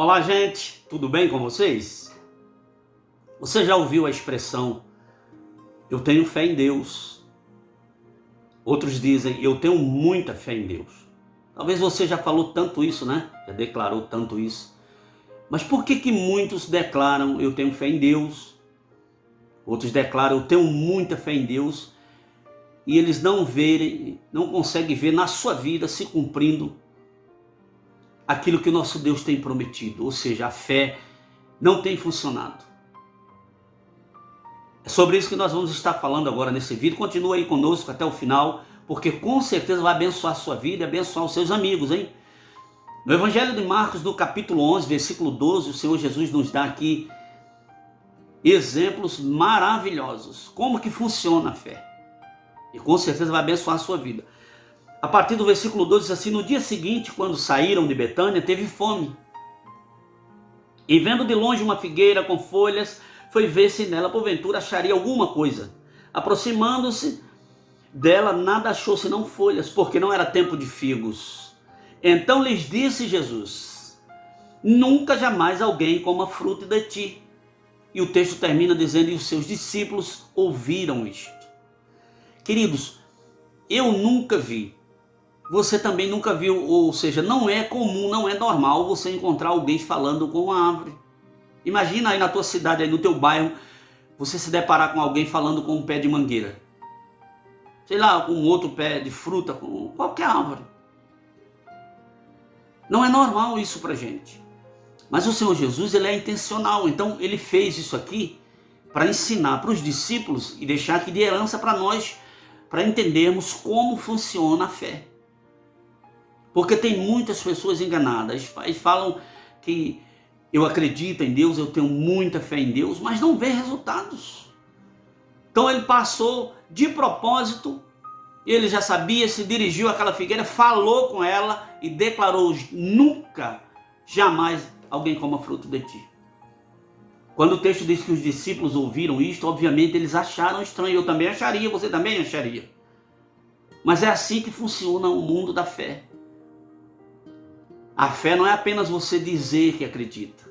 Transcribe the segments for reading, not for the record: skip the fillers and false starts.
Olá, gente, tudo bem com vocês? Você já ouviu a expressão eu tenho fé em Deus? Outros dizem eu tenho muita fé em Deus. Talvez você já falou tanto isso, né? Já declarou tanto isso. Mas por que muitos declaram eu tenho fé em Deus? Outros declaram eu tenho muita fé em Deus e eles não conseguem ver na sua vida se cumprindo aquilo que o nosso Deus tem prometido, ou seja, a fé não tem funcionado. É sobre isso que nós vamos estar falando agora nesse vídeo. Continua aí conosco até o final, porque com certeza vai abençoar a sua vida e abençoar os seus amigos, hein? No Evangelho de Marcos, no capítulo 11, versículo 12, o Senhor Jesus nos dá aqui exemplos maravilhosos. Como que funciona a fé? E com certeza vai abençoar a sua vida. A partir do versículo 12 diz assim: no dia seguinte, quando saíram de Betânia, teve fome. E vendo de longe uma figueira com folhas, foi ver se nela porventura acharia alguma coisa. Aproximando-se dela, nada achou senão folhas, porque não era tempo de figos. Então lhes disse Jesus: nunca jamais alguém coma fruto de ti. E o texto termina dizendo: e os seus discípulos ouviram isto. Queridos, eu nunca vi, você também nunca viu, ou seja, não é comum, não é normal você encontrar alguém falando com uma árvore. Imagina aí na tua cidade, aí no teu bairro, você se deparar com alguém falando com um pé de mangueira. Sei lá, com outro pé de fruta, com qualquer árvore. Não é normal isso pra gente. Mas o Senhor Jesus, ele é intencional. Então ele fez isso aqui para ensinar para os discípulos e deixar aqui de herança para nós, para entendermos como funciona a fé. Porque tem muitas pessoas enganadas, e falam que eu acredito em Deus, eu tenho muita fé em Deus, mas não vê resultados. Então ele passou de propósito, ele já sabia, se dirigiu àquela figueira, falou com ela e declarou: nunca, jamais alguém coma fruto de ti. Quando o texto diz que os discípulos ouviram isto, obviamente eles acharam estranho. Eu também acharia, você também acharia. Mas é assim que funciona o mundo da fé. A fé não é apenas você dizer que acredita,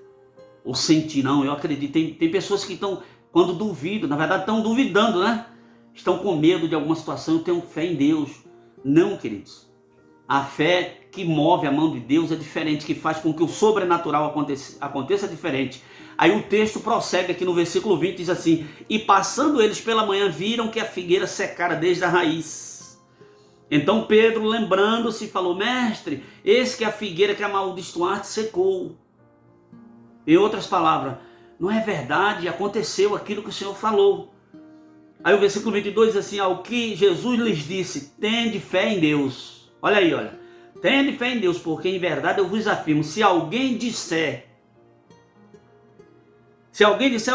ou sentir, não, eu acredito. Tem pessoas que estão, quando duvidam, na verdade estão duvidando, né? Estão com medo de alguma situação, eu tenho fé em Deus. Não, queridos. A fé que move a mão de Deus é diferente, que faz com que o sobrenatural aconteça diferente. Aí o texto prossegue aqui no versículo 20, diz assim: e passando eles pela manhã, viram que a figueira secara desde a raiz. Então Pedro, lembrando-se, falou: mestre, eis que a figueira que amaldiçoaste secou. Em outras palavras, não é verdade, aconteceu aquilo que o Senhor falou. Aí o versículo 22 diz assim: ao que Jesus lhes disse, tende fé em Deus. Olha aí, olha. Tende fé em Deus, porque em verdade eu vos afirmo, se alguém disser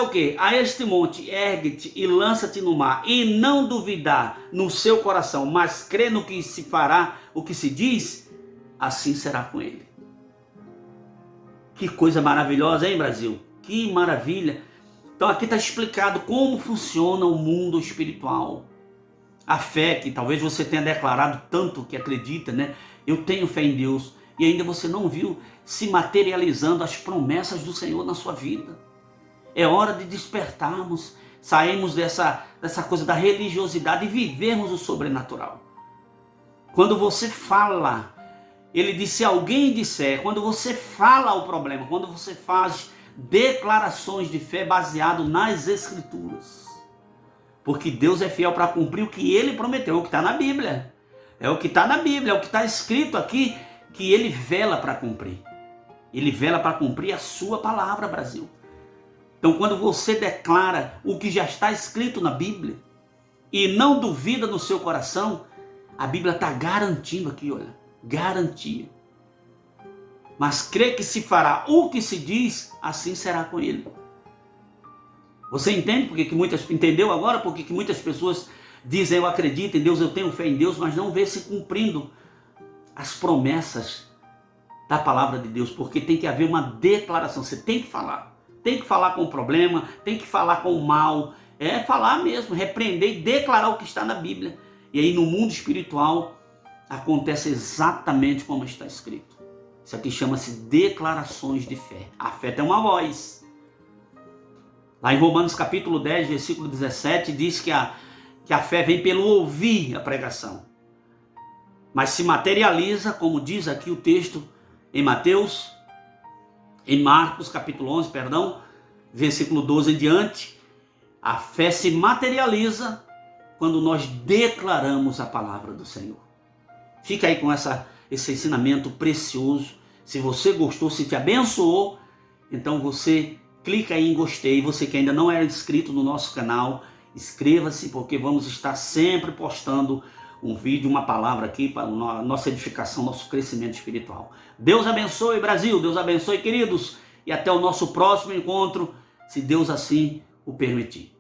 o quê? A este monte, ergue-te e lança-te no mar, e não duvidar no seu coração, mas crê no que se fará, o que se diz, assim será com ele. Que coisa maravilhosa, hein, Brasil? Que maravilha! Então aqui está explicado como funciona o mundo espiritual. A fé, que talvez você tenha declarado tanto que acredita, né? Eu tenho fé em Deus, e ainda você não viu se materializando as promessas do Senhor na sua vida. É hora de despertarmos, sairmos dessa coisa da religiosidade e vivermos o sobrenatural. Quando você fala, ele disse: se alguém disser, quando você fala o problema, quando você faz declarações de fé baseado nas Escrituras. Porque Deus é fiel para cumprir o que ele prometeu, o que está na Bíblia. É o que está na Bíblia, é o que está escrito aqui, que ele vela para cumprir. Ele vela para cumprir a sua palavra, Brasil. Então, quando você declara o que já está escrito na Bíblia e não duvida no seu coração, a Bíblia está garantindo aqui, olha, garantia. Mas crê que se fará o que se diz, assim será com ele. Você entende entendeu agora porque que muitas pessoas dizem: eu acredito em Deus, eu tenho fé em Deus, mas não vê se cumprindo as promessas da palavra de Deus, porque tem que haver uma declaração, você tem que falar. Tem que falar com o problema, tem que falar com o mal, é falar mesmo, repreender e declarar o que está na Bíblia. E aí no mundo espiritual acontece exatamente como está escrito. Isso aqui chama-se declarações de fé. A fé tem uma voz. Lá em Romanos capítulo 10, versículo 17, diz que a fé vem pelo ouvir a pregação. Mas se materializa, como diz aqui o texto em Marcos capítulo 11, versículo 12 em diante, a fé se materializa quando nós declaramos a palavra do Senhor. Fica aí com esse ensinamento precioso. Se você gostou, se te abençoou, então você clica aí em gostei. Você que ainda não é inscrito no nosso canal, inscreva-se, porque vamos estar sempre postando um vídeo, uma palavra aqui para a nossa edificação, nosso crescimento espiritual. Deus abençoe, Brasil, Deus abençoe, queridos, e até o nosso próximo encontro, se Deus assim o permitir.